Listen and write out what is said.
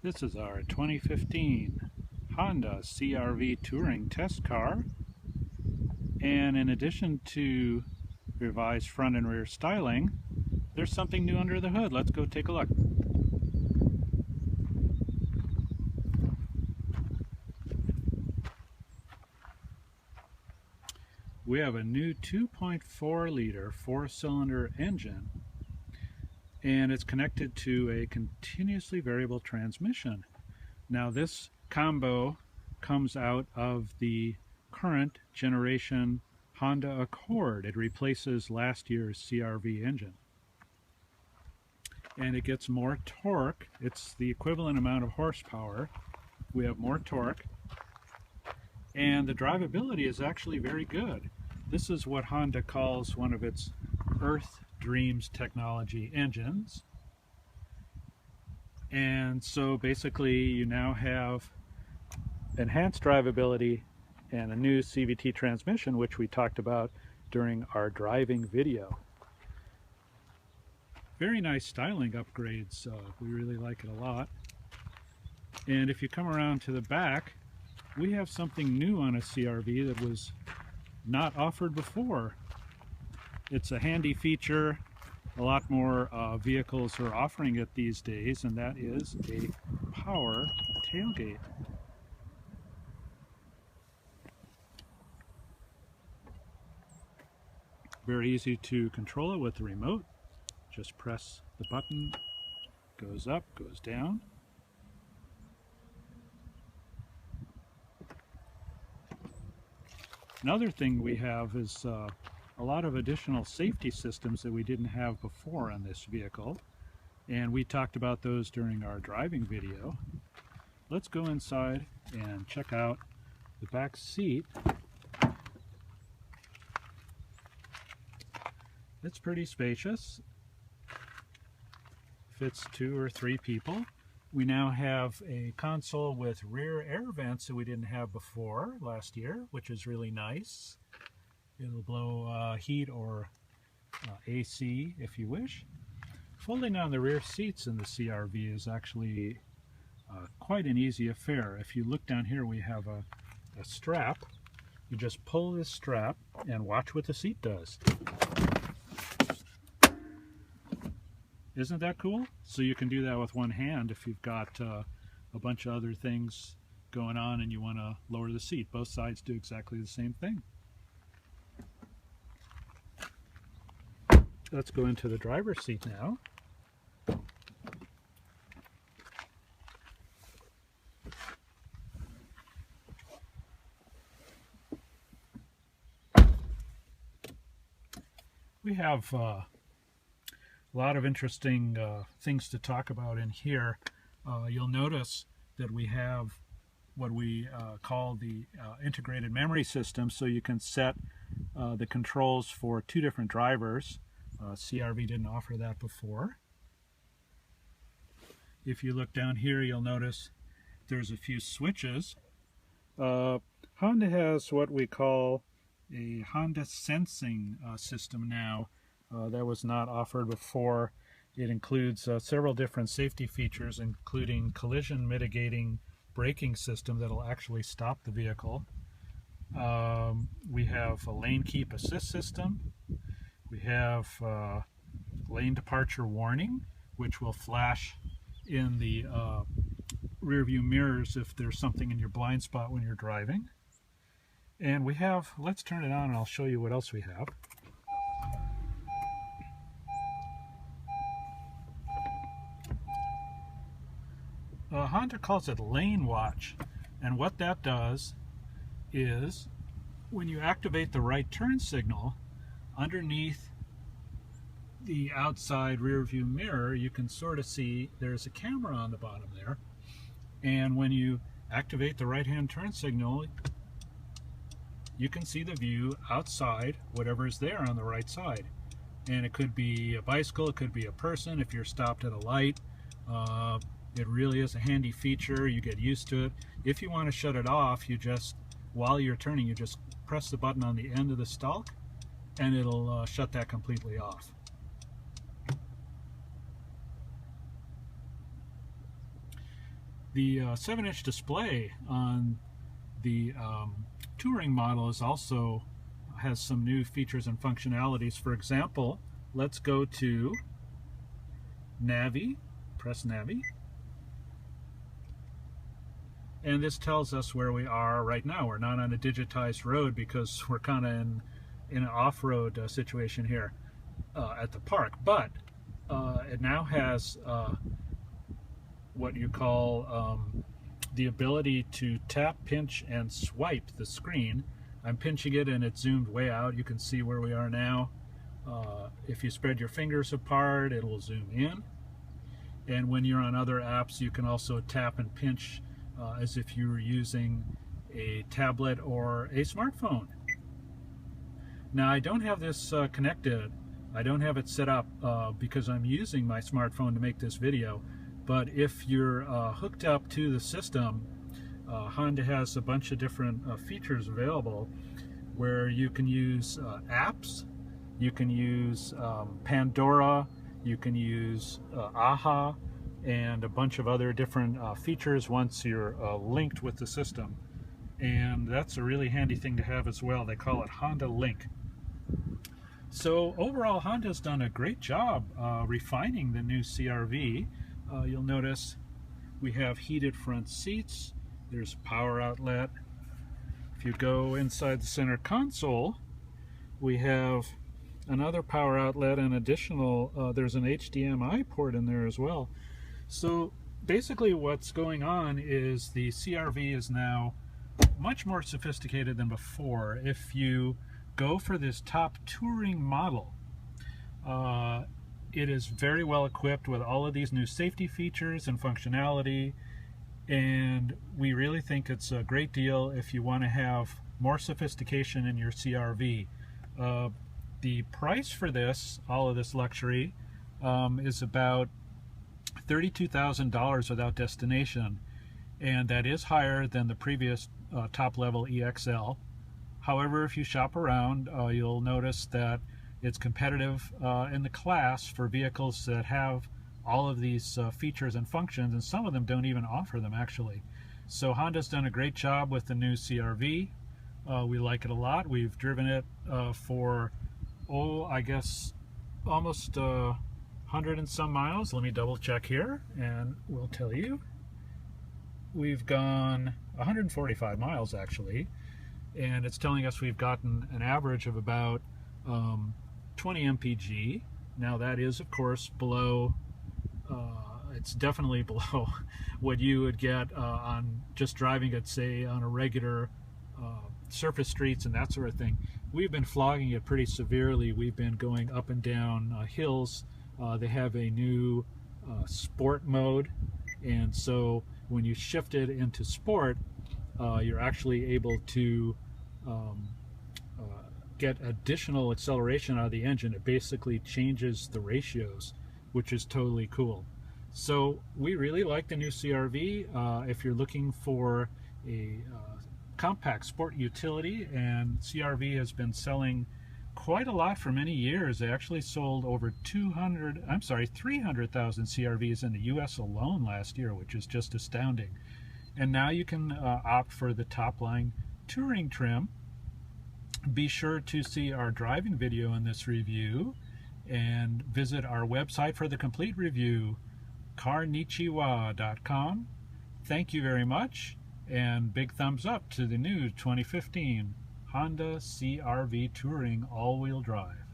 This is our 2015 Honda CR-V Touring test car, and in addition to revised front and rear styling, there's something new under the hood. Let's go take a look. We have a new 2.4 liter 4-cylinder engine, and it's connected to a continuously variable transmission. Now this combo comes out of the current generation Honda Accord. It replaces last year's CR-V engine. And it gets more torque. It's the equivalent amount of horsepower. We have more torque. And the drivability is actually very good. This is what Honda calls one of its Earth Dreams technology engines. And so basically you now have enhanced drivability and a new CVT transmission, which we talked about during our driving video. Very nice styling upgrades. We really like it a lot. And if you come around to the back, we have something new on a CR-V that was not offered before. It's a handy feature. A lot more vehicles are offering it these days, and that is a power tailgate. Very easy to control it with the remote. Just press the button, goes up, goes down. Another thing we have is a lot of additional safety systems that we didn't have before on this vehicle, and we talked about those during our driving video. Let's go inside and check out the back seat. It's pretty spacious. Fits 2 or 3 people. We now have a console with rear air vents that we didn't have before last year, which is really nice. It'll blow heat or AC if you wish. Folding down the rear seats in the CR-V is actually quite an easy affair. If you look down here, we have a strap. You just pull this strap and watch what the seat does. Isn't that cool? So you can do that with one hand if you've got a bunch of other things going on and you want to lower the seat. Both sides do exactly the same thing. Let's go into the driver's seat now. We have a lot of interesting things to talk about in here. You'll notice that we have what we call the integrated memory system, so you can set the controls for 2 different drivers. CR-V didn't offer that before. If you look down here, you'll notice there's a few switches. Honda has what we call a Honda sensing system now. That was not offered before. It includes several different safety features, including collision mitigating braking system that'll actually stop the vehicle. We have a lane keep assist system. We have lane departure warning, which will flash in the rear view mirrors if there's something in your blind spot when you're driving. And we have, let's turn it on and I'll show you what else we have. Honda calls it lane watch, and what that does is when you activate the right turn signal, underneath the outside rear view mirror you can sort of see there's a camera on the bottom there, and when you activate the right hand turn signal you can see the view outside whatever's there on the right side, and it could be a bicycle, it could be a person. If you're stopped at a light, it really is a handy feature. You get used to it. If you want to shut it off, you just, while you're turning, you just press the button on the end of the stalk and it'll shut that completely off. The 7-inch display on the touring model is also has some new features and functionalities. For example, let's go to Navi, press Navi, and this tells us where we are right now. We're not on a digitized road because we're kind of in an off-road situation here at the park, but it now has what you call the ability to tap, pinch, and swipe the screen. I'm pinching it and it's zoomed way out. You can see where we are now. If you spread your fingers apart, it will zoom in. And when you're on other apps, you can also tap and pinch as if you were using a tablet or a smartphone. Now, I don't have this connected. I don't have it set up because I'm using my smartphone to make this video. But if you're hooked up to the system, Honda has a bunch of different features available where you can use apps, you can use Pandora, you can use AHA, and a bunch of other different features once you're linked with the system. And that's a really handy thing to have as well. They call it Honda Link. So overall, Honda's done a great job refining the new CR-V. You'll notice we have heated front seats. There's a power outlet. If you go inside the center console, we have another power outlet and additional, there's an HDMI port in there as well. So basically what's going on is the CR-V is now much more sophisticated than before. If you go for this top touring model, it is very well equipped with all of these new safety features and functionality, and we really think it's a great deal if you want to have more sophistication in your CR-V. The price for this, all of this luxury, is about $32,000 without destination, and that is higher than the previous top-level EXL. However, if you shop around, you'll notice that it's competitive in the class for vehicles that have all of these features and functions, and some of them don't even offer them actually. So Honda's done a great job with the new CR-V. We like it a lot. We've driven it for, I guess almost 100 and some miles. Let me double check here and we'll tell you. We've gone 145 miles actually, and it's telling us we've gotten an average of about 20 mpg. Now that is of course below, it's definitely below what you would get on just driving it, say, on a regular surface streets and that sort of thing. We've been flogging it pretty severely. We've been going up and down hills. They have a new sport mode, and so when you shift it into sport, you're actually able to get additional acceleration out of the engine. It basically changes the ratios, which is totally cool. So we really like the new CR-V. If you're looking for a compact sport utility, and CR-V has been selling quite a lot for many years. They actually sold over 300,000 CR-Vs in the US alone last year, which is just astounding. And now you can opt for the top-line touring trim. Be sure to see our driving video in this review and visit our website for the complete review, CarNichiWa.com. Thank you very much, and big thumbs up to the new 2015 Honda CR-V Touring all-wheel drive.